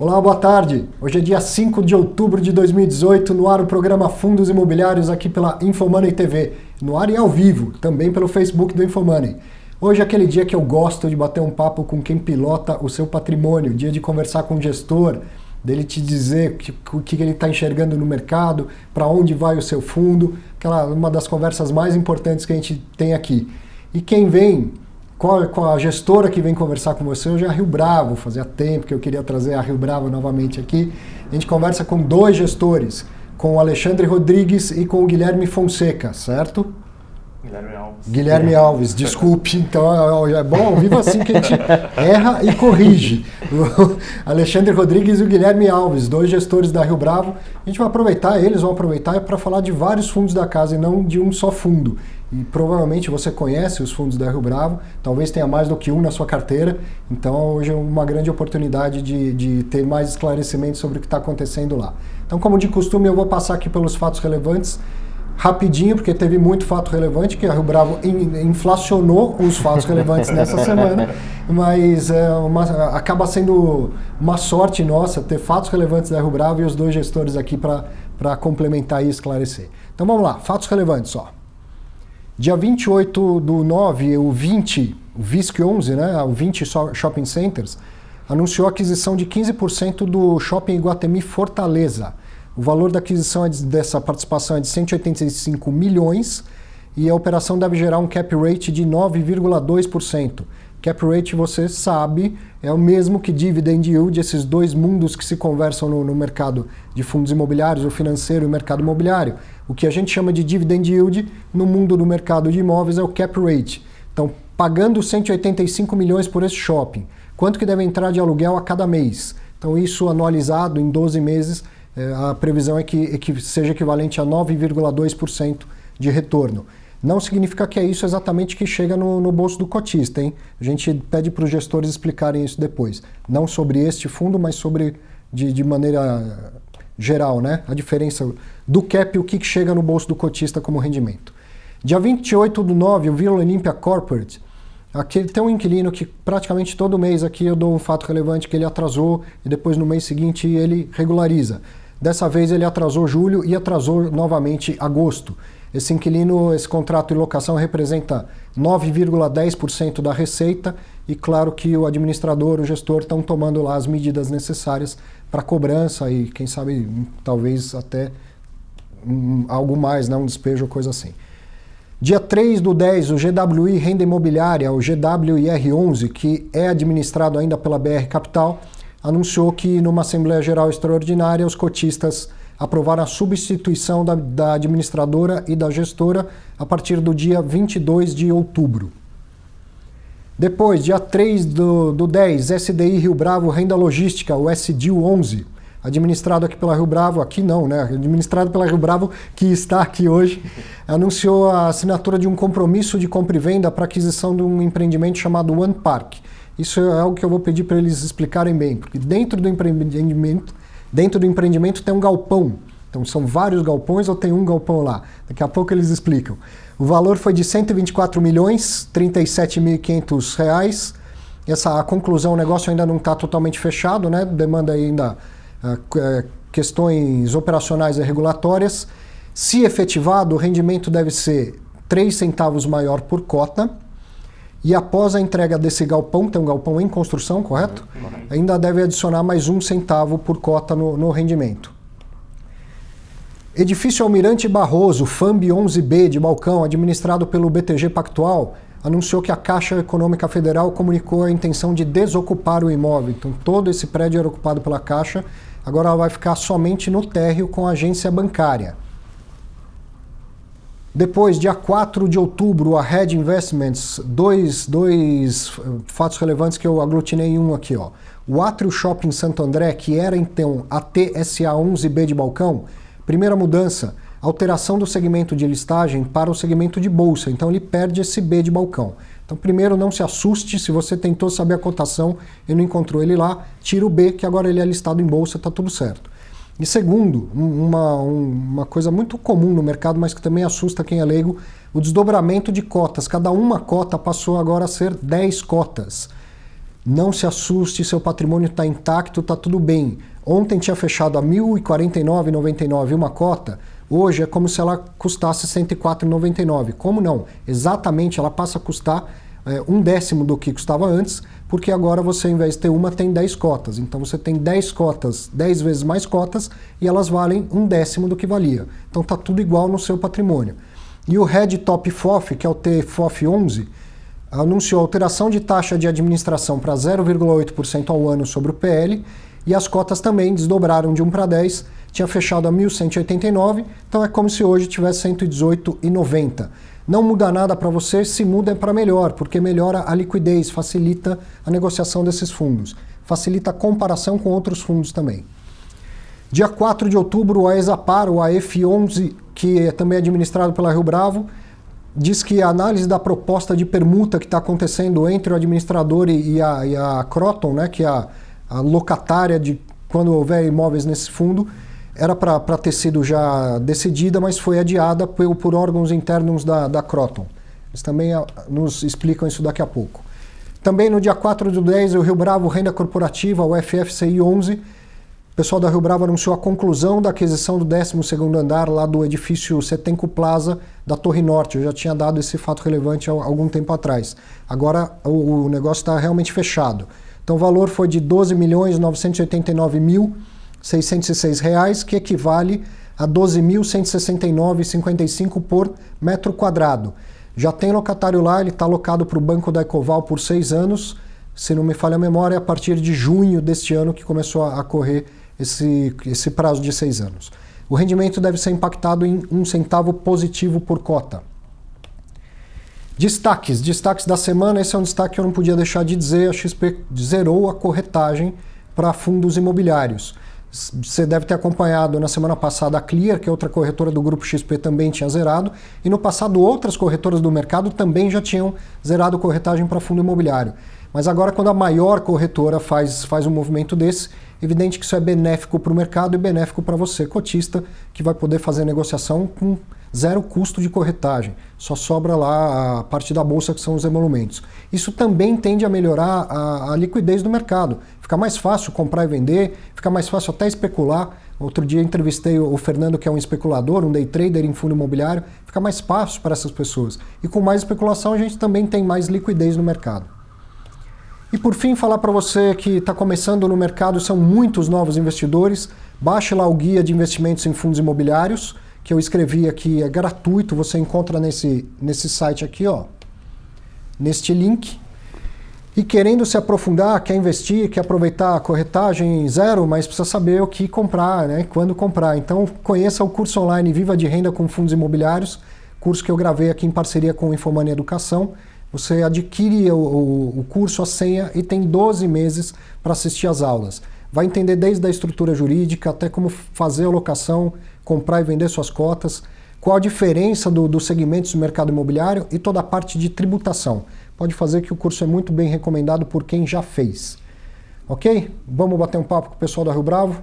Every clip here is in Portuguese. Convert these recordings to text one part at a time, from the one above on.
Olá, boa tarde. Hoje é dia 5 de outubro de 2018, no ar o programa Fundos Imobiliários aqui pela Infomoney TV. No ar e ao vivo, também pelo Facebook do Infomoney. Hoje é aquele dia que eu gosto de bater um papo com quem pilota o seu patrimônio, dia de conversar com o gestor, dele te dizer o que ele está enxergando no mercado, para onde vai o seu fundo, uma das conversas mais importantes que a gente tem aqui. E quem vem, qual a gestora que vem conversar com você hoje é a Rio Bravo. Fazia tempo que eu queria trazer a Rio Bravo novamente aqui. A gente conversa com dois gestores, com o Alexandre Rodrigues e com o Guilherme Fonseca, certo? Guilherme Alves, desculpe. Então é bom ao vivo assim que a gente erra e corrige. O Alexandre Rodrigues e o Guilherme Alves, dois gestores da Rio Bravo. A gente vai aproveitar, eles vão aproveitar para falar de vários fundos da casa e não de um só fundo. E provavelmente você conhece os fundos da Rio Bravo, talvez tenha mais do que um na sua carteira, então hoje é uma grande oportunidade de ter mais esclarecimentos sobre o que está acontecendo lá. Então, como de costume, eu vou passar aqui pelos fatos relevantes, rapidinho, porque teve muito fato relevante, que a Rio Bravo inflacionou os fatos relevantes nessa semana, mas acaba sendo uma sorte nossa ter fatos relevantes da Rio Bravo e os dois gestores aqui para complementar e esclarecer. Então vamos lá, fatos relevantes só. Dia 28/9, o VISC 11, né, o 20 Shopping Centers, anunciou a aquisição de 15% do Shopping Iguatemi Fortaleza. O valor da aquisição dessa participação é de 185 milhões e a operação deve gerar um cap rate de 9,2%. Cap rate, você sabe, é o mesmo que dividend yield, esses dois mundos que se conversam no mercado de fundos imobiliários, o financeiro e o mercado imobiliário. O que a gente chama de dividend yield no mundo do mercado de imóveis é o cap rate. Então, pagando 185 milhões por esse shopping, quanto que deve entrar de aluguel a cada mês? Então, isso anualizado em 12 meses, a previsão é que seja equivalente a 9,2% de retorno. Não significa que é isso exatamente que chega no bolso do cotista, hein? A gente pede para os gestores explicarem isso depois. Não sobre este fundo, mas sobre, de maneira geral, né? A diferença do cap e o que chega no bolso do cotista como rendimento. Dia 28/9, o Vila Olímpia Corporate, aqui tem um inquilino que praticamente todo mês aqui eu dou um fato relevante que ele atrasou e depois no mês seguinte ele regulariza. Dessa vez ele atrasou julho e atrasou novamente agosto. Esse inquilino, esse contrato de locação representa 9,10% da receita e claro que o administrador, o gestor estão tomando lá as medidas necessárias para cobrança e quem sabe talvez até algo mais, né? Um despejo ou coisa assim. Dia 3/10, o GWI Renda Imobiliária, o GWIR11, que é administrado ainda pela BR Capital, anunciou que numa Assembleia Geral Extraordinária os cotistas aprovaram a substituição da administradora e da gestora a partir do dia 22 de outubro. Depois, dia 3/10, SDI Rio Bravo Renda Logística, o SDIL11, administrado aqui pela Rio Bravo, aqui não, né? Administrado pela Rio Bravo, que está aqui hoje, anunciou a assinatura de um compromisso de compra e venda para aquisição de um empreendimento chamado One Park. Isso é algo que eu vou pedir para eles explicarem bem, porque dentro do empreendimento tem um galpão. Então são vários galpões ou tem um galpão lá? Daqui a pouco eles explicam. O valor foi de 124 milhões, 37.500 reais. A conclusão, o negócio ainda não está totalmente fechado, né? Demanda ainda questões operacionais e regulatórias. Se efetivado, o rendimento deve ser 3 centavos maior por cota. E após a entrega desse galpão, tem um galpão em construção, correto? Ainda deve adicionar mais 1 centavo por cota no rendimento. Edifício Almirante Barroso, FAMB 11B de balcão, administrado pelo BTG Pactual, anunciou que a Caixa Econômica Federal comunicou a intenção de desocupar o imóvel. Então todo esse prédio era ocupado pela Caixa, agora ela vai ficar somente no térreo com a agência bancária. Depois, dia 4 de outubro, a Red Investments, dois fatos relevantes que eu aglutinei em um aqui, ó. O Atrio Shopping Santo André, que era então a TSA 11B de balcão, primeira mudança, alteração do segmento de listagem para o segmento de bolsa, então ele perde esse B de balcão. Então primeiro não se assuste, se você tentou saber a cotação e não encontrou ele lá, tira o B, que agora ele é listado em bolsa, está tudo certo. E segundo, uma coisa muito comum no mercado, mas que também assusta quem é leigo, o desdobramento de cotas. Cada uma cota passou agora a ser 10 cotas. Não se assuste, seu patrimônio está intacto, está tudo bem. Ontem tinha fechado a R$ 1.049,99 uma cota, hoje é como se ela custasse R$ 104,99. Como não? Exatamente, ela passa a custar um décimo do que custava antes, porque agora você, ao invés de ter uma, tem 10 cotas. Então você tem 10 cotas, 10 vezes mais cotas, e elas valem um décimo do que valia. Então está tudo igual no seu patrimônio. E o Red Top FOF, que é o TFOF11, anunciou alteração de taxa de administração para 0,8% ao ano sobre o PL, e as cotas também desdobraram de 1 para 10, tinha fechado a 1.189, então é como se hoje tivesse 118,90. Não muda nada para você, se muda é para melhor, porque melhora a liquidez, facilita a negociação desses fundos, facilita a comparação com outros fundos também. Dia 4 de outubro, o AESAPAR, o AF11, que é também administrado pela Rio Bravo, diz que a análise da proposta de permuta que está acontecendo entre o administrador e a Croton, né, que é a locatária de quando houver imóveis nesse fundo, era para ter sido já decidida, mas foi adiada por órgãos internos da Croton. Eles também nos explicam isso daqui a pouco. Também no dia 4 do 10, o Rio Bravo Renda Corporativa, o FFCI 11, o pessoal da Rio Bravo anunciou a conclusão da aquisição do 12º andar lá do edifício Setenco Plaza da Torre Norte. Eu já tinha dado esse fato relevante há algum tempo atrás. Agora o negócio está realmente fechado. Então o valor foi de R$ 12.989.606, que equivale a R$ 12.169,55 por metro quadrado. Já tem locatário lá, ele está alocado para o Banco da Ecoval por 6 anos. Se não me falha a memória, é a partir de junho deste ano que começou a correr esse prazo de 6 anos. O rendimento deve ser impactado em 1 centavo positivo por cota. Destaques da semana, esse é um destaque que eu não podia deixar de dizer, a XP zerou a corretagem para fundos imobiliários. Você deve ter acompanhado na semana passada a Clear, que é outra corretora do grupo XP, também tinha zerado, e no passado outras corretoras do mercado também já tinham zerado corretagem para fundo imobiliário. Mas agora, quando a maior corretora faz um movimento desse, evidente que isso é benéfico para o mercado e benéfico para você, cotista, que vai poder fazer negociação com zero custo de corretagem. Só sobra lá a parte da bolsa, que são os emolumentos. Isso também tende a melhorar a liquidez do mercado. Fica mais fácil comprar e vender, fica mais fácil até especular. Outro dia entrevistei o Fernando, que é um especulador, um day trader em fundo imobiliário. Fica mais fácil para essas pessoas. E com mais especulação, a gente também tem mais liquidez no mercado. E por fim, falar para você que está começando no mercado, são muitos novos investidores, baixe lá o Guia de Investimentos em Fundos Imobiliários, que eu escrevi aqui, é gratuito, você encontra nesse site aqui, ó, neste link. E querendo se aprofundar, quer investir, quer aproveitar a corretagem zero, mas precisa saber o que comprar, né, quando comprar. Então conheça o curso online Viva de Renda com Fundos Imobiliários, curso que eu gravei aqui em parceria com o Infomani Educação. Você adquire o curso, a senha, e tem 12 meses para assistir às aulas. Vai entender desde a estrutura jurídica até como fazer a alocação, comprar e vender suas cotas, qual a diferença dos segmentos do mercado imobiliário e toda a parte de tributação. Pode fazer que o curso é muito bem recomendado por quem já fez. Ok? Vamos bater um papo com o pessoal da Rio Bravo?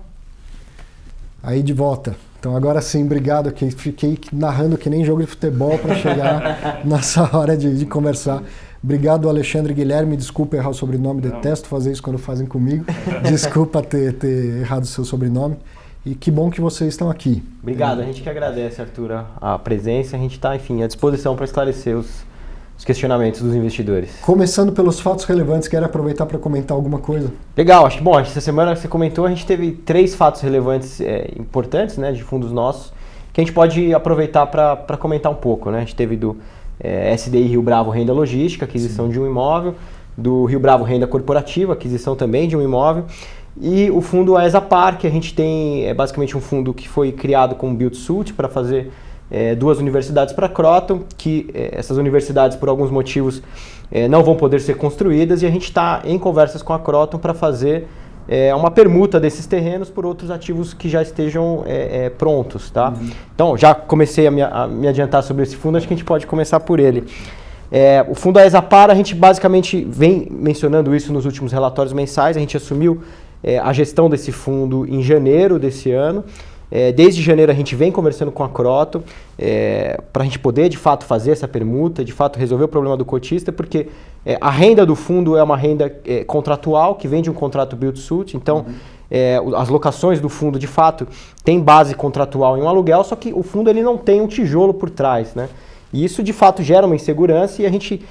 Aí de volta. Então agora sim, obrigado, que fiquei narrando que nem jogo de futebol para chegar nessa hora de conversar. Obrigado, Alexandre Guilherme, desculpa errar o sobrenome, detesto fazer isso quando fazem comigo. Desculpa ter errado o seu sobrenome. E que bom que vocês estão aqui. Obrigado, a gente que agradece, Arthur, a presença. A gente está, enfim, à disposição para esclarecer os questionamentos dos investidores. Começando pelos fatos relevantes, quer aproveitar para comentar alguma coisa? Legal, acho que, bom, essa semana que você comentou, a gente teve 3 fatos relevantes importantes, né, de fundos nossos, que a gente pode aproveitar para comentar um pouco, né? A gente teve do SDI Rio Bravo Renda Logística, aquisição de um imóvel, do Rio Bravo Renda Corporativa, aquisição também de um imóvel, e o fundo AESAPAR, que a gente tem, é basicamente um fundo que foi criado com build-to-suit para fazer 2 universidades para Croton, que essas universidades, por alguns motivos, não vão poder ser construídas, e a gente está em conversas com a Croton para fazer uma permuta desses terrenos por outros ativos que já estejam prontos. Tá? Uhum. Então, já comecei a me adiantar sobre esse fundo, acho que a gente pode começar por ele. O fundo AESAPAR, a gente basicamente vem mencionando isso nos últimos relatórios mensais, a gente assumiu a gestão desse fundo em janeiro desse ano. Desde janeiro a gente vem conversando com a Croton para a gente poder de fato fazer essa permuta, de fato resolver o problema do cotista, porque a renda do fundo é uma renda contratual que vem de um contrato build-to-suit, então as locações do fundo de fato têm base contratual em um aluguel, só que o fundo ele não tem um tijolo por trás, né? E isso de fato gera uma insegurança e a gente,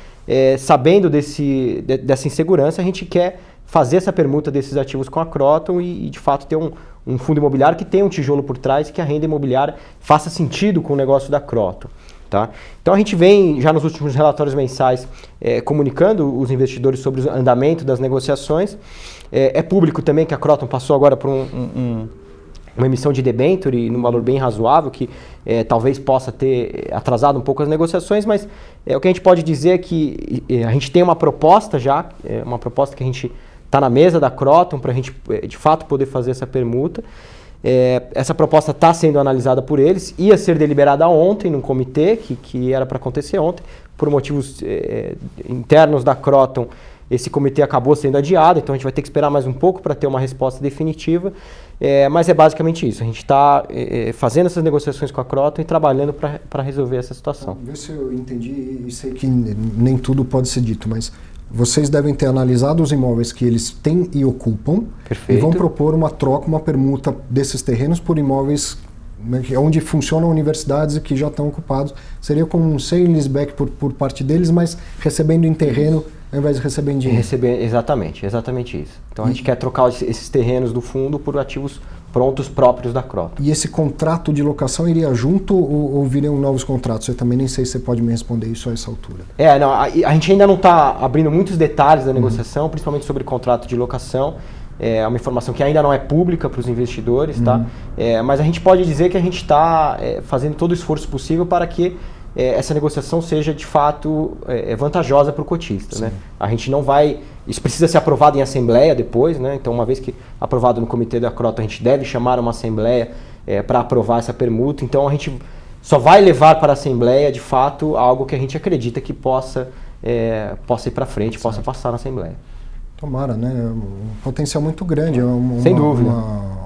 sabendo dessa insegurança, a gente quer fazer essa permuta desses ativos com a Croton e de fato ter um fundo imobiliário que tenha um tijolo por trás e que a renda imobiliária faça sentido com o negócio da Croton. Tá? Então a gente vem já nos últimos relatórios mensais comunicando os investidores sobre o andamento das negociações. É público também que a Croton passou agora por uma emissão de debenture num valor bem razoável, que talvez possa ter atrasado um pouco as negociações, mas o que a gente pode dizer é que a gente tem uma proposta já, uma proposta que a gente está na mesa da Croton para a gente de fato poder fazer essa permuta. Essa proposta está sendo analisada por eles, ia ser deliberada ontem num comitê, que era para acontecer ontem, por motivos internos da Croton. Esse comitê acabou sendo adiado, então a gente vai ter que esperar mais um pouco para ter uma resposta definitiva, mas é basicamente isso. A gente está fazendo essas negociações com a Croton e trabalhando para resolver essa situação. Vê se eu entendi e sei que nem tudo pode ser dito, mas vocês devem ter analisado os imóveis que eles têm e ocupam. Perfeito. E vão propor uma troca, uma permuta desses terrenos por imóveis onde funcionam universidades e que já estão ocupados. Seria como um sale and leaseback por parte deles, mas recebendo em terreno ao invés de receber em dinheiro. Exatamente isso. Então a gente quer trocar esses terrenos do fundo por ativos prontos próprios da Croton. E esse contrato de locação iria junto ou viriam novos contratos? Eu também nem sei se você pode me responder isso a essa altura. Não, a gente ainda não está abrindo muitos detalhes da negociação, principalmente sobre contrato de locação. É uma informação que ainda não é pública para os investidores, tá? Mas a gente pode dizer que a gente está fazendo todo o esforço possível para que essa negociação seja de fato vantajosa para o cotista, né? A gente não vai... Isso precisa ser aprovado em assembleia depois, né? Então, uma vez que aprovado no comitê da Croton, a gente deve chamar uma assembleia para aprovar essa permuta. Então, a gente só vai levar para a assembleia, de fato, algo que a gente acredita que possa ir para frente, possa passar na assembleia. Tomara, né? Um potencial muito grande. Sem dúvida.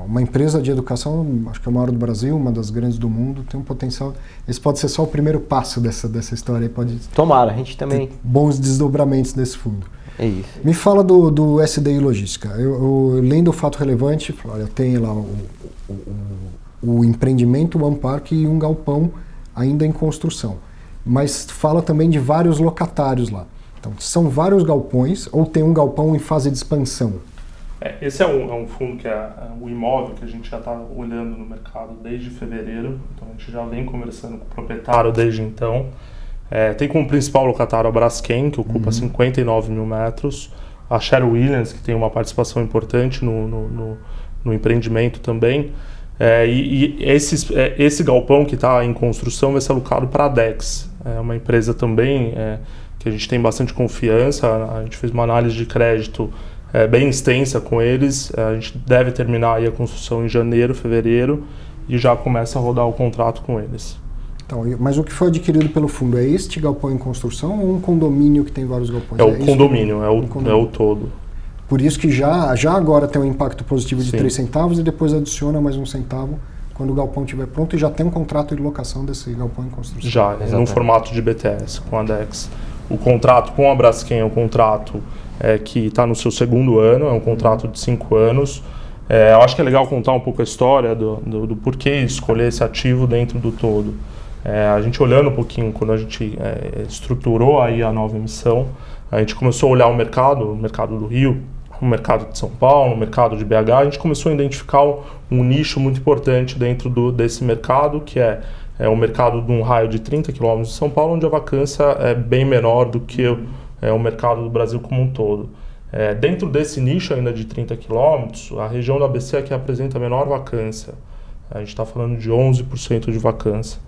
Uma empresa de educação, acho que é a maior do Brasil, uma das grandes do mundo, tem um potencial. Esse pode ser só o primeiro passo dessa história. Tomara, a gente também... Bons desdobramentos desse fundo. É isso. Me fala do SDI Logística. Eu lendo o fato relevante, olha, tem lá o empreendimento, o Ampar e um galpão ainda em construção. Mas fala também de vários locatários lá. Então, são vários galpões ou tem um galpão em fase de expansão? Esse é um fundo que é o imóvel que a gente já está olhando no mercado desde fevereiro. Então, a gente já vem conversando com o proprietário desde então. Tem como principal locatário a Braskem, que ocupa 59 mil metros. A Sherwin-Williams, que tem uma participação importante no empreendimento também. Esse galpão que está em construção vai ser alocado para a Dex. É uma empresa também que a gente tem bastante confiança. A gente fez uma análise de crédito bem extensa com eles. A gente deve terminar aí a construção em janeiro, fevereiro e já começa a rodar o contrato com eles. Então, mas o que foi adquirido pelo fundo é este galpão em construção ou um condomínio que tem vários galpões? É o condomínio, é o todo. Por isso que já agora tem um impacto positivo de 3 centavos e depois adiciona mais 1 centavo quando o galpão estiver pronto e já tem um contrato de locação desse galpão em construção. Já, no formato de BTS, com a Dex. O contrato com a Braskem é um contrato que está no seu segundo ano, é um contrato de 5 anos. Eu acho que é legal contar um pouco a história do porquê escolher esse ativo dentro do todo. A gente olhando um pouquinho, quando a gente estruturou aí a nova emissão, a gente começou a olhar o mercado do Rio, o mercado de São Paulo, o mercado de BH, a gente começou a identificar um nicho muito importante dentro desse mercado, que é um mercado de um raio de 30 km de São Paulo, onde a vacância é bem menor do que o mercado do Brasil como um todo. Dentro desse nicho ainda de 30 km, a região do ABC é que apresenta a menor vacância. A gente está falando de 11% de vacância.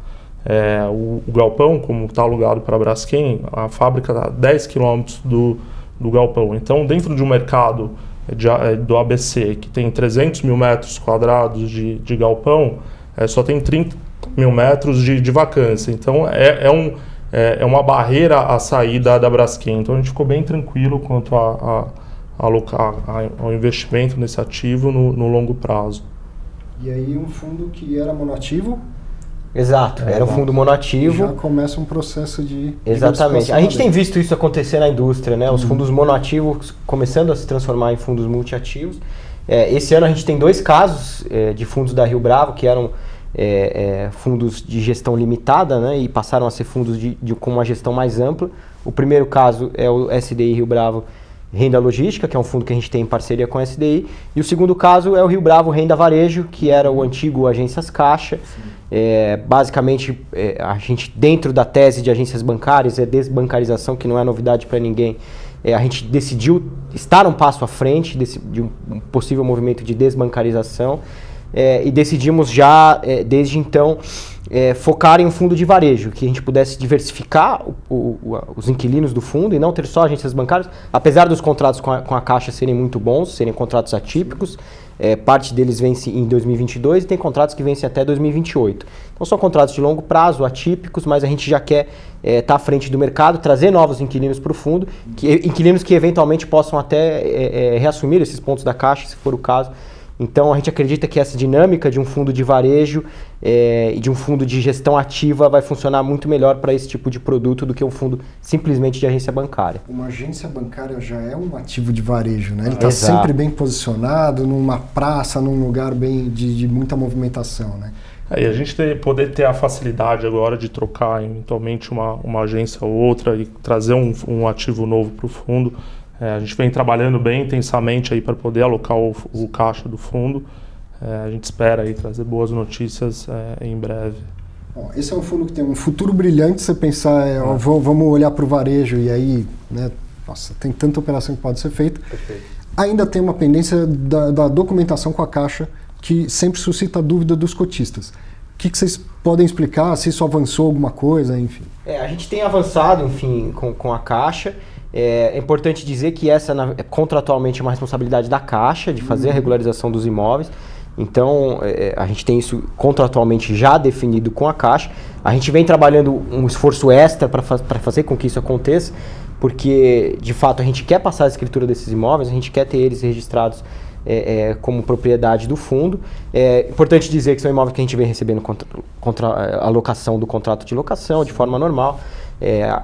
O galpão, como está alugado para a Braskem, a fábrica está a 10 km do galpão. Então, dentro de um mercado do ABC, que tem 300 mil metros quadrados de galpão, só tem 30 mil metros de vacância. Então, é uma barreira à saída da Braskem. Então, a gente ficou bem tranquilo quanto ao investimento nesse ativo no longo prazo. E aí um fundo que era monoativo... Exato, era um fundo monoativo. Já começa um processo de... Exatamente. A gente tem visto isso acontecer na indústria, né? Os fundos monoativos começando a se transformar em fundos multiativos. Esse ano a gente tem 2 casos de fundos da Rio Bravo que eram fundos de gestão limitada, né? E passaram a ser fundos com uma gestão mais ampla. O primeiro caso é o SDI Rio Bravo Renda Logística, que é um fundo que a gente tem em parceria com a SDI. E o segundo caso é o Rio Bravo Renda Varejo, que era o antigo Agências Caixa. Basicamente, a gente, dentro da tese de agências bancárias, desbancarização, que não é novidade para ninguém, a gente decidiu estar um passo à frente de um possível movimento de desbancarização e decidimos já, desde então, focar em um fundo de varejo, que a gente pudesse diversificar os inquilinos do fundo e não ter só agências bancárias, apesar dos contratos com a Caixa serem muito bons, serem contratos atípicos. Parte deles vence em 2022 e tem contratos que vencem até 2028. Então são contratos de longo prazo, atípicos, mas a gente já quer estar à frente do mercado, trazer novos inquilinos para o fundo, inquilinos que eventualmente possam até reassumir esses pontos da Caixa, se for o caso. Então a gente acredita que essa dinâmica de um fundo de varejo e de um fundo de gestão ativa vai funcionar muito melhor para esse tipo de produto do que um fundo simplesmente de agência bancária. Uma agência bancária já é um ativo de varejo, né? Ele está sempre bem posicionado, numa praça, num lugar bem de muita movimentação, né? E a gente poder ter a facilidade agora de trocar eventualmente uma agência ou outra e trazer um ativo novo para o fundo. A gente vem trabalhando bem intensamente aí para poder alocar o caixa do fundo. A gente espera aí trazer boas notícias em breve. Bom, esse é um fundo que tem um futuro brilhante. Você pensar, vamos olhar para o varejo e aí, né, nossa, tem tanta operação que pode ser feita. Perfeito. Ainda tem uma pendência da documentação com a Caixa que sempre suscita a dúvida dos cotistas. O que vocês podem explicar, se isso avançou alguma coisa, enfim? A gente tem avançado, enfim, com a Caixa. É importante dizer que essa é contratualmente uma responsabilidade da Caixa de fazer a regularização dos imóveis. Então, a gente tem isso contratualmente já definido com a Caixa. A gente vem trabalhando um esforço extra para fazer com que isso aconteça, porque, de fato, a gente quer passar a escritura desses imóveis, a gente quer ter eles registrados como propriedade do fundo. É importante dizer que são imóveis que a gente vem recebendo contra a locação do contrato de locação de forma normal.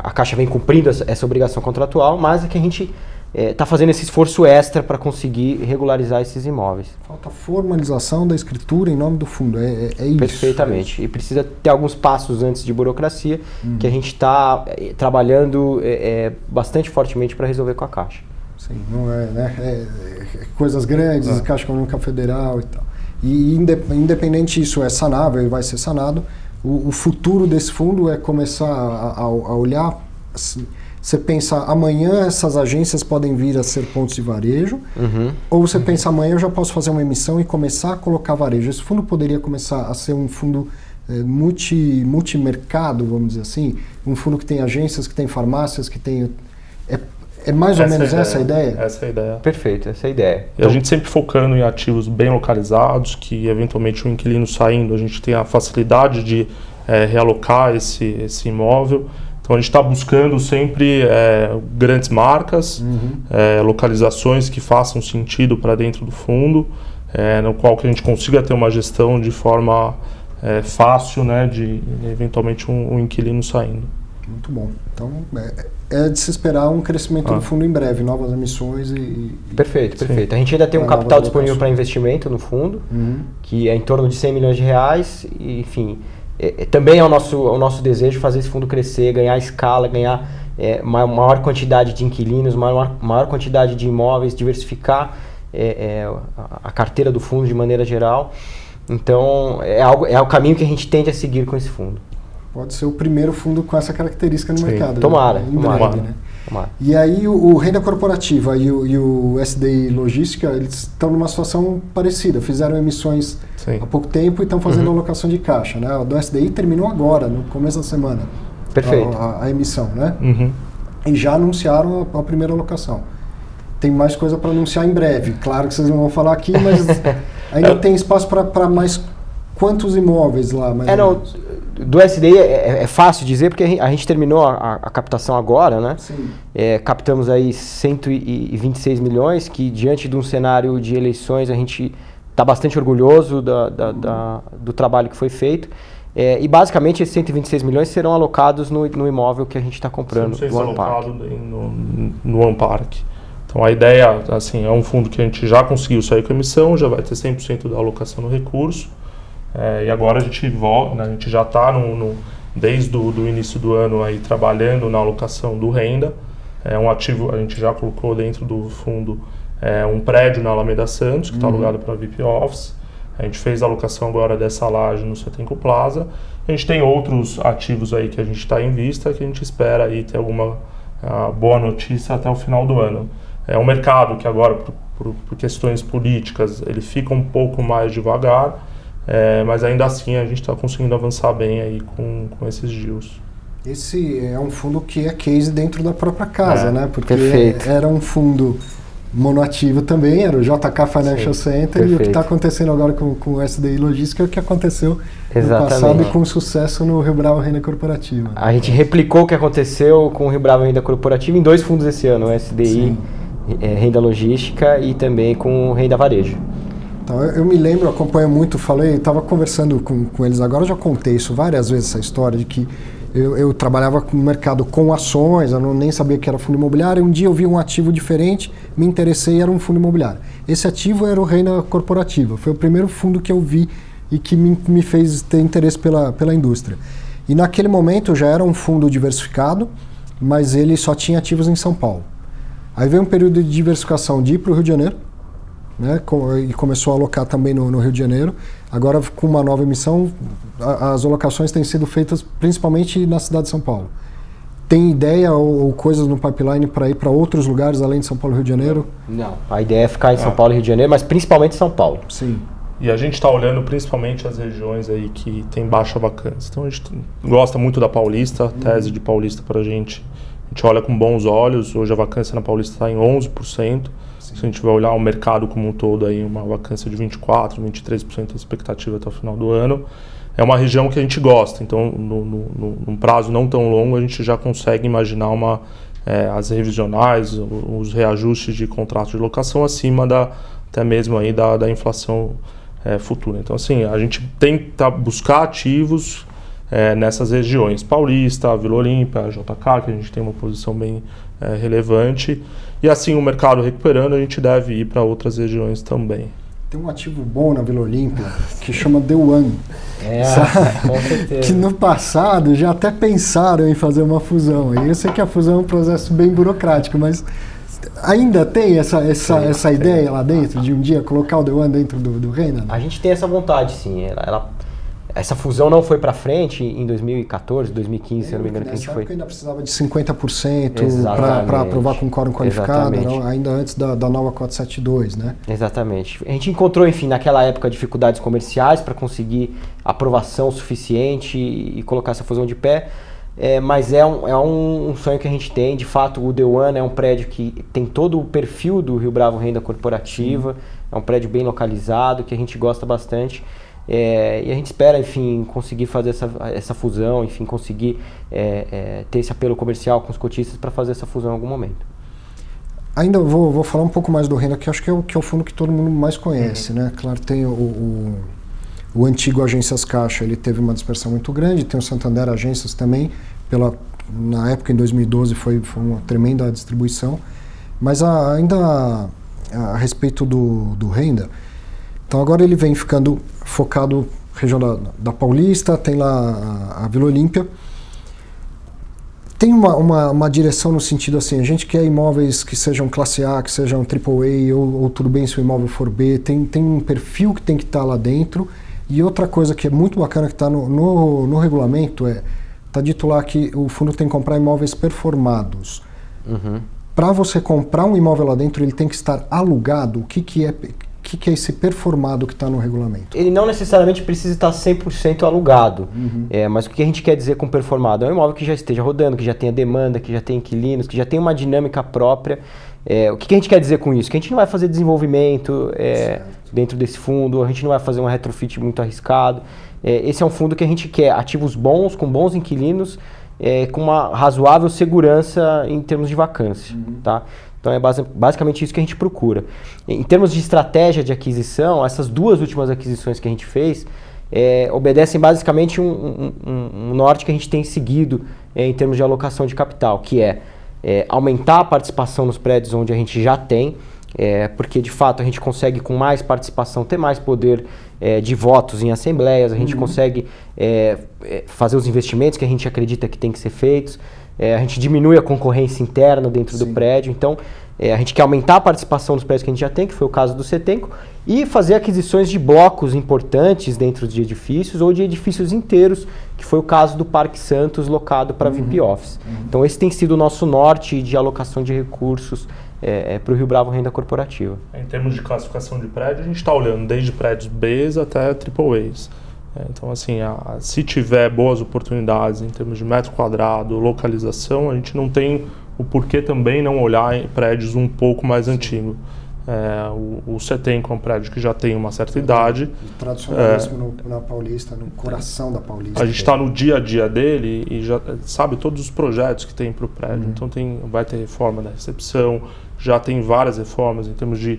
A Caixa vem cumprindo essa obrigação contratual, mas é que a gente está fazendo esse esforço extra para conseguir regularizar esses imóveis. Falta formalização da escritura em nome do fundo, é isso? Perfeitamente. E precisa ter alguns passos antes de burocracia que a gente está trabalhando bastante fortemente para resolver com a Caixa. Sim, não coisas grandes, Caixa Econômica Federal e tal. E independente disso é sanável e vai ser sanado, o futuro desse fundo é começar a olhar. Você pensa, amanhã essas agências podem vir a ser pontos de varejo, ou você pensa, amanhã eu já posso fazer uma emissão e começar a colocar varejo. Esse fundo poderia começar a ser um fundo multimercado, vamos dizer assim, um fundo que tem agências, que tem farmácias, que tem... É mais ou menos essa a ideia? Essa é a ideia. Perfeito, essa é a ideia. E a gente sempre focando em ativos bem localizados, que eventualmente o inquilino saindo, a gente tem a facilidade de realocar esse imóvel. Então a gente está buscando sempre grandes marcas, localizações que façam sentido para dentro do fundo, no qual que a gente consiga ter uma gestão de forma fácil, né, de eventualmente um inquilino saindo. Muito bom. Então é de se esperar um crescimento do fundo em breve, novas emissões e... Perfeito. A gente ainda tem um capital disponível para investimento no fundo, que é em torno de 100 milhões de reais, e, enfim... também é o nosso desejo fazer esse fundo crescer, ganhar escala, ganhar maior quantidade de inquilinos, maior quantidade de imóveis, diversificar a carteira do fundo de maneira geral. Então, é o caminho que a gente tende a seguir com esse fundo. Pode ser o primeiro fundo com essa característica no mercado. Tomara. Né? E aí o Renda Corporativa e o SDI Logística, eles estão numa situação parecida. Fizeram emissões há pouco tempo e estão fazendo alocação de caixa. Né? O do SDI terminou agora, no começo da semana. Perfeito. A emissão, né? E já anunciaram a primeira alocação. Tem mais coisa para anunciar em breve. Claro que vocês não vão falar aqui, mas ainda tem espaço para mais quantos imóveis lá? Do SDI é fácil dizer, porque a gente terminou a captação agora, né? Sim. Captamos aí 126 milhões, que diante de um cenário de eleições a gente está bastante orgulhoso do trabalho que foi feito. E basicamente esses 126 milhões serão alocados no imóvel que a gente está comprando, do OnePark. No OnePark. Então a ideia, assim, é um fundo que a gente já conseguiu sair com a emissão, já vai ter 100% da alocação no recurso. E agora a gente volta, né, a gente já está desde o início do ano aí trabalhando na alocação do renda. É um ativo, a gente já colocou dentro do fundo um prédio na Alameda Santos, que está alugado para VIP Office. A gente fez a alocação agora dessa laje no Setenco Plaza. A gente tem outros ativos aí que a gente está em vista, que a gente espera aí ter alguma boa notícia até o final do ano. É um mercado que agora, por questões políticas, ele fica um pouco mais devagar, mas ainda assim a gente está conseguindo avançar bem aí com esses deals. Esse é um fundo que é case dentro da própria casa, né? Porque perfeito. Era um fundo monoativo também, era o JK Financial Center, perfeito. E o que está acontecendo agora com o SDI Logística é o que aconteceu Exatamente. no passado e com sucesso no Rio Bravo Renda Corporativa. A gente replicou o que aconteceu com o Rio Bravo Renda Corporativa em 2 fundos esse ano, o SDI Renda Logística e também com o Renda Varejo. Então, eu me lembro, acompanho muito, estava conversando com eles agora, eu já contei isso várias vezes, essa história de que eu trabalhava no mercado com ações, eu nem sabia que era fundo imobiliário, um dia eu vi um ativo diferente, me interessei e era um fundo imobiliário. Esse ativo era o Renda Corporativa, foi o primeiro fundo que eu vi e que me fez ter interesse pela indústria. E naquele momento já era um fundo diversificado, mas ele só tinha ativos em São Paulo. Aí veio um período de diversificação de ir para o Rio de Janeiro, né, e começou a alocar também no Rio de Janeiro. Agora, com uma nova emissão, as alocações têm sido feitas principalmente na cidade de São Paulo. Tem ideia ou coisas no pipeline para ir para outros lugares além de São Paulo e Rio de Janeiro? Não, a ideia é ficar em São Paulo e Rio de Janeiro, mas principalmente São Paulo. Sim. E a gente está olhando principalmente as regiões aí que tem baixa vacância. Então a gente gosta muito da Paulista, a tese de Paulista para a gente olha com bons olhos. Hoje a vacância na Paulista está em 11%. Se a gente vai olhar o mercado como um todo, aí, uma vacância de 24%, 23% de expectativa até o final do ano. É uma região que a gente gosta, então num prazo não tão longo a gente já consegue imaginar as revisionais, os reajustes de contratos de locação acima até mesmo aí da inflação futura. Então assim, a gente tenta buscar ativos nessas regiões, Paulista, Vila Olímpia, JK, que a gente tem uma posição bem relevante, e assim o mercado recuperando a gente deve ir para outras regiões também. Tem um ativo bom na Vila Olímpia que chama The One. Com certeza. Que no passado já até pensaram em fazer uma fusão. E eu sei que a fusão é um processo bem burocrático, mas ainda tem essa ideia lá dentro de um dia colocar o The One dentro do Renda? A gente tem essa vontade, sim. Essa fusão não foi para frente em 2014, 2015, se eu não me engano, que a gente foi. Ainda precisava de 50% para aprovar com quórum qualificado, ainda antes da nova 472, né? Exatamente. A gente encontrou, enfim, naquela época dificuldades comerciais para conseguir aprovação suficiente e colocar essa fusão de pé, mas é um sonho que a gente tem. De fato, o The One é um prédio que tem todo o perfil do Rio Bravo Renda Corporativa, é um prédio bem localizado, que a gente gosta bastante. E a gente espera, enfim, conseguir fazer essa fusão, enfim, conseguir ter esse apelo comercial com os cotistas para fazer essa fusão em algum momento. Ainda vou falar um pouco mais do Renda, que acho que é o fundo que todo mundo mais conhece, né? Claro, tem o antigo Agências Caixa, ele teve uma dispersão muito grande, tem o Santander Agências também, na época, em 2012, foi uma tremenda distribuição, mas ainda a respeito do Renda, então agora ele vem ficando focado na região da Paulista, tem lá a Vila Olímpia. Tem uma direção no sentido assim, a gente quer imóveis que sejam classe A, que sejam AAA, ou tudo bem se o imóvel for B, tem um perfil que tem que estar lá dentro. E outra coisa que é muito bacana que está no regulamento está dito lá que o fundo tem que comprar imóveis performados. Uhum. Para você comprar um imóvel lá dentro, ele tem que estar alugado. O que é esse performado que está no regulamento? Ele não necessariamente precisa estar 100% alugado, mas o que a gente quer dizer com performado? É um imóvel que já esteja rodando, que já tenha demanda, que já tenha inquilinos, que já tenha uma dinâmica própria. O que a gente quer dizer com isso? Que a gente não vai fazer desenvolvimento dentro desse fundo, a gente não vai fazer um retrofit muito arriscado. Esse é um fundo que a gente quer ativos bons, com bons inquilinos, com uma razoável segurança em termos de vacância. Tá? Então é basicamente isso que a gente procura. Em termos de estratégia de aquisição, essas 2 últimas aquisições que a gente fez obedecem basicamente um norte que a gente tem seguido em termos de alocação de capital, que é aumentar a participação nos prédios onde a gente já tem, porque de fato a gente consegue com mais participação ter mais poder de votos em assembleias, a gente consegue fazer os investimentos que a gente acredita que tem que ser feitos, a gente diminui a concorrência interna dentro do prédio, então a gente quer aumentar a participação nos prédios que a gente já tem, que foi o caso do CETENCO, e fazer aquisições de blocos importantes dentro de edifícios ou de edifícios inteiros, que foi o caso do Parque Santos locado para VIP Office. Então esse tem sido o nosso norte de alocação de recursos para o Rio Bravo Renda Corporativa. Em termos de classificação de prédio, a gente está olhando desde prédios Bs até AAAs. Então, assim, se tiver boas oportunidades em termos de metro quadrado, localização, a gente não tem o porquê também não olhar em prédios um pouco mais antigos. O CETENCO é um prédio que já tem uma certa idade. Tradicionalismo na Paulista, no coração da Paulista. A gente está no dia a dia dele e já sabe todos os projetos que tem para o prédio. Então vai ter reforma da recepção, já tem várias reformas em termos de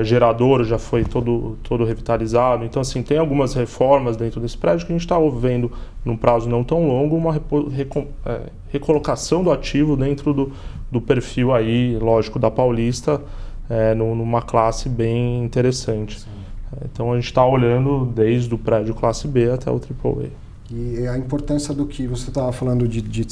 gerador, já foi todo revitalizado. Então, assim, tem algumas reformas dentro desse prédio que a gente está vendo num prazo não tão longo, uma recolocação do ativo dentro do perfil aí, lógico, da Paulista, numa classe bem interessante. Então a gente está olhando desde o prédio classe B até o AAA. E a importância do que você estava falando de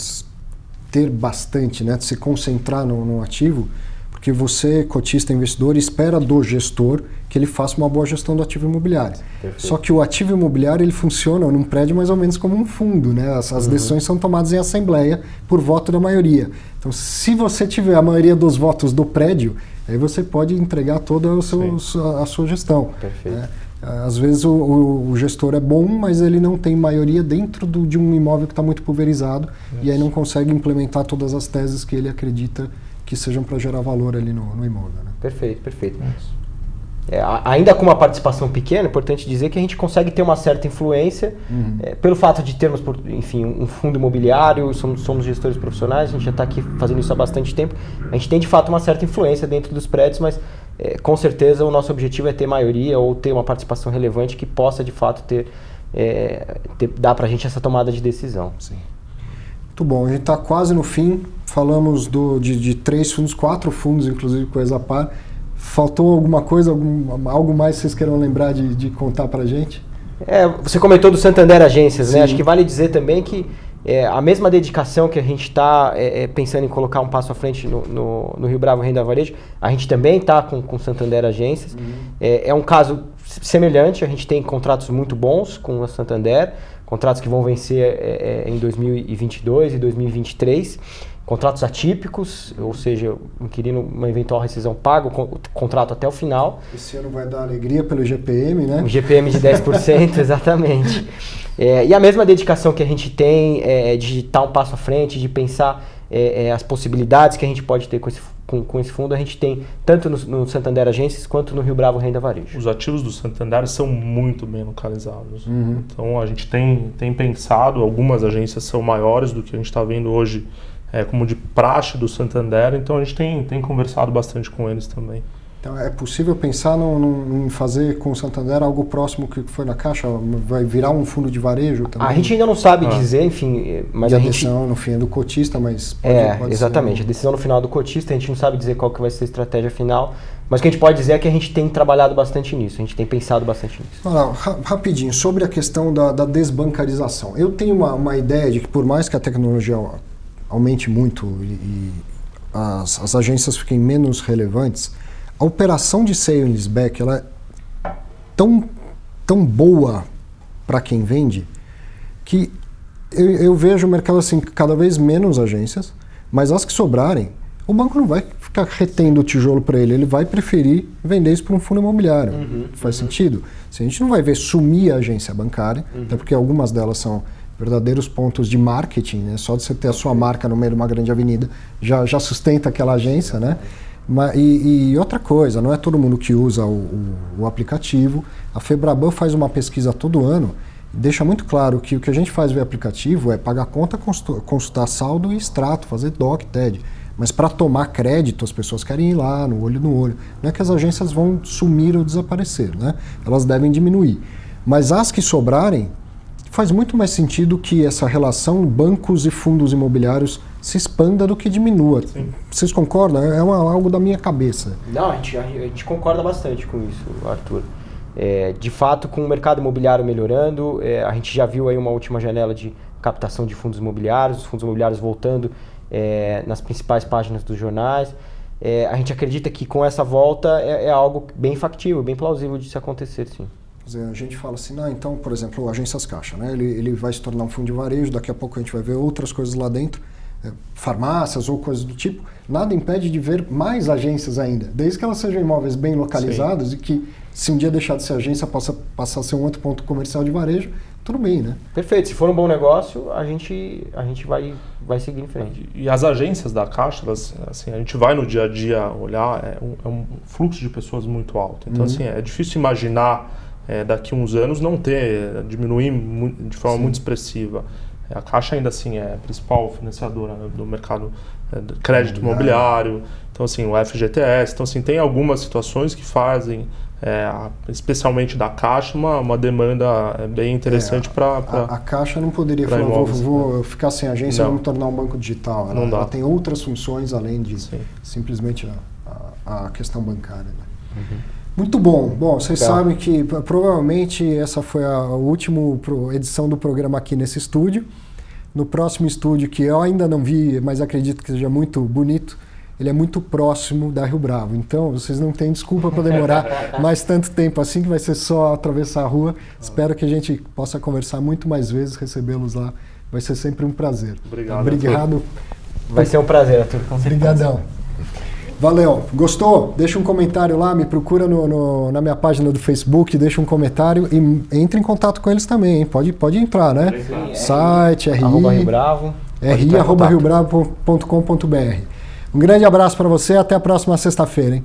ter bastante, né, de se concentrar no ativo, porque você, cotista, investidor, espera do gestor que ele faça uma boa gestão do ativo imobiliário. Perfeito. Só que o ativo imobiliário ele funciona num prédio mais ou menos como um fundo, né? As decisões são tomadas em assembleia por voto da maioria. Então, se você tiver a maioria dos votos do prédio, aí você pode entregar toda a sua gestão. Perfeito. Né? Às vezes o gestor é bom, mas ele não tem maioria dentro de um imóvel que está muito pulverizado e aí não consegue implementar todas as teses que ele acredita que sejam para gerar valor ali no imóvel. Né? Perfeito, perfeito. Ainda com uma participação pequena, é importante dizer que a gente consegue ter uma certa influência pelo fato de termos, enfim, um fundo imobiliário, somos gestores profissionais, a gente já está aqui fazendo isso há bastante tempo, a gente tem de fato uma certa influência dentro dos prédios, mas com certeza o nosso objetivo é ter maioria ou ter uma participação relevante que possa de fato dar para a gente essa tomada de decisão. Sim. Muito bom, a gente está quase no fim, falamos de 3 fundos, 4 fundos inclusive com a Exapar. Faltou alguma coisa, algo mais que vocês queiram lembrar de contar para a gente? Você comentou do Santander Agências, Sim. né? Acho que vale dizer também que a mesma dedicação que a gente está pensando em colocar um passo à frente no Rio Bravo Renda Varejo, a gente também está com Santander Agências. É um caso semelhante, a gente tem contratos muito bons com a Santander, contratos que vão vencer em 2022 e 2023, contratos atípicos, ou seja, o inquilino, uma eventual rescisão, paga o contrato até o final. Esse ano vai dar alegria pelo GPM, né? Um GPM de 10%, exatamente. E a mesma dedicação que a gente tem de estar um passo à frente, de pensar as possibilidades que a gente pode ter com esse fundo, a gente tem tanto no Santander Agências quanto no Rio Bravo Renda Varejo. Os ativos do Santander são muito bem localizados. Então a gente tem pensado, algumas agências são maiores do que a gente está vendo hoje como de praxe do Santander, então a gente tem conversado bastante com eles também. Então é possível pensar em fazer com o Santander algo próximo que foi na Caixa? Vai virar um fundo de varejo também? A gente ainda não sabe dizer, enfim, mas a decisão no fim é do cotista, mas pode exatamente, a decisão no final é do cotista, a gente não sabe dizer qual que vai ser a estratégia final, mas o que a gente pode dizer é que a gente tem trabalhado bastante nisso, a gente tem pensado bastante nisso. Olha, rapidinho, sobre a questão da desbancarização. Eu tenho uma ideia de que por mais que a tecnologia aumente muito e as agências fiquem menos relevantes, a operação de sale and leaseback ela é tão boa para quem vende que eu vejo o mercado assim, cada vez menos agências, mas as que sobrarem, o banco não vai ficar retendo o tijolo para ele vai preferir vender isso para um fundo imobiliário. Faz sentido? Se a gente não vai ver sumir a agência bancária, até porque algumas delas são verdadeiros pontos de marketing, né? Só de você ter a sua marca no meio de uma grande avenida já sustenta aquela agência, né? E outra coisa, não é todo mundo que usa o aplicativo. A Febraban faz uma pesquisa todo ano e deixa muito claro que o que a gente faz via aplicativo é pagar conta, consultar saldo e extrato, fazer DOC, TED. Mas para tomar crédito, as pessoas querem ir lá, no olho no olho. Não é que as agências vão sumir ou desaparecer, né? Elas devem diminuir. Mas as que sobrarem, faz muito mais sentido que essa relação bancos e fundos imobiliários se expanda do que diminua. Sim. Vocês concordam? É algo da minha cabeça. Não, a gente concorda bastante com isso, Arthur. De fato, com o mercado imobiliário melhorando, a gente já viu aí uma última janela de captação de fundos imobiliários, os fundos imobiliários voltando nas principais páginas dos jornais. A gente acredita que com essa volta é algo bem factível, bem plausível de se acontecer, sim. Quer dizer, a gente fala assim, então, por exemplo, o Agências Caixa, né? Ele vai se tornar um fundo de varejo, daqui a pouco a gente vai ver outras coisas lá dentro, farmácias ou coisas do tipo. Nada impede de ver mais agências ainda, desde que elas sejam imóveis bem localizados. Sim. E que, se um dia deixar de ser agência, possa passar a ser um outro ponto comercial de varejo, tudo bem, né? Perfeito. Se for um bom negócio, a gente vai seguir em frente. E as agências da Caixa, assim, a gente vai no dia a dia olhar, é um fluxo de pessoas muito alto. Então, assim, é difícil imaginar daqui a uns anos não diminuir de forma muito expressiva. A Caixa ainda assim é a principal financiadora do mercado de crédito imobiliário, então assim, o FGTS, então assim, tem algumas situações que fazem, especialmente da Caixa, uma demanda bem interessante para... A Caixa não poderia falar, vou ficar sem agência e vou me tornar um banco digital. Ela tem outras funções além de simplesmente a questão bancária. Né? Uhum. Muito bom. Bom, vocês sabem que provavelmente essa foi a última edição do programa aqui nesse estúdio. No próximo estúdio, que eu ainda não vi, mas acredito que seja muito bonito, ele é muito próximo da Rio Bravo. Então, vocês não têm desculpa para demorar mais tanto tempo assim, que vai ser só atravessar a rua. Espero que a gente possa conversar muito mais vezes, recebê-los lá. Vai ser sempre um prazer. Obrigado. Vai ser um prazer, Arthur. Obrigadão. Valeu. Gostou? Deixa um comentário lá, me procura na minha página do Facebook, deixa um comentário e entre em contato com eles também, hein? Pode entrar, né? Sim, site, ri@riobravo.com.br. Um grande abraço para você, até a próxima sexta-feira, hein?